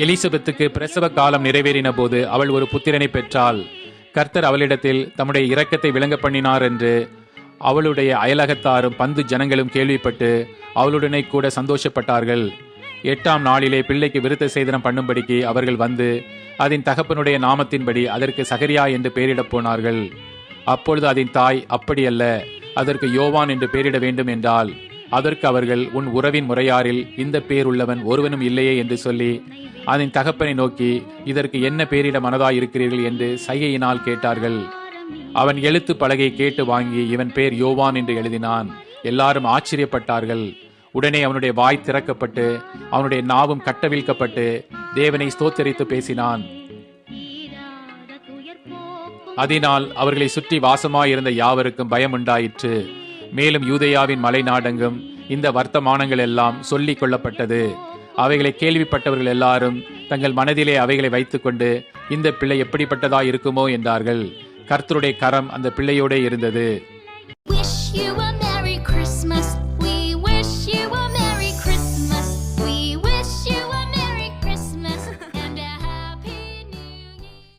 எலிசபெத்துக்கு பிரசவ காலம் நிறைவேறின போது அவள் ஒரு புத்திரனை பெற்றாள். கர்த்தர் அவளிடத்தில் தம்முடைய இரக்கத்தை விளங்க பண்ணினார் என்று அவளுடைய அயலகத்தாரும் பந்து ஜனங்களும் கேள்விப்பட்டு அவளுடனே கூட சந்தோஷப்பட்டார்கள். 8ஆம் நாளிலே பிள்ளைக்கு விருத்த சேதனம் பண்ணும்படிக்கு அவர்கள் வந்து அதன் தகப்பனுடைய நாமத்தின்படி அதற்கு சகரியா என்று பெயரிடப் போனார்கள். அப்பொழுது அதன் தாய், அப்படியல்ல, அதற்கு யோவான் என்று பெயரிட வேண்டும் என்றால். அதற்கு அவர்கள், உன் உறவின் முறையாரில் இந்த பேர் உள்ளவன் ஒருவனும் இல்லையே என்று சொல்லி அதன் தகப்பனை நோக்கி, இதற்கு என்ன பெயரிட மனதாய் இருக்கிறீர்கள் என்று சைகையினால் கேட்டார்கள். அவன் எழுத்து பலகை கேட்டு வாங்கி இவன் பேர் யோவான் என்று எழுதினான். எல்லாரும் ஆச்சரியப்பட்டார்கள். உடனே அவனுடைய வாய் திறக்கப்பட்டு அவனுடைய நாவும் கட்டவிழ்க்கப்பட்டு தேவனை ஸ்தோத்தரித்து பேசினான். அதனால் அவர்களை சுற்றி வாசமாயிருந்த யாவருக்கும் பயம் உண்டாயிற்று. மேலும் யூதேயாவின் மலை நாடெங்கும் இந்த வர்த்தமானங்கள் எல்லாம் சொல்லிக் கொள்ளப்பட்டது. அவைகளை கேள்விப்பட்டவர்கள் எல்லாரும் தங்கள் மனதிலே அவைகளை வைத்துக்கொண்டு, இந்த பிள்ளை எப்படிப்பட்டதா இருக்குமோ என்றார்கள். கர்த்தருடைய கரம் அந்த பிள்ளையோடே இருந்தது.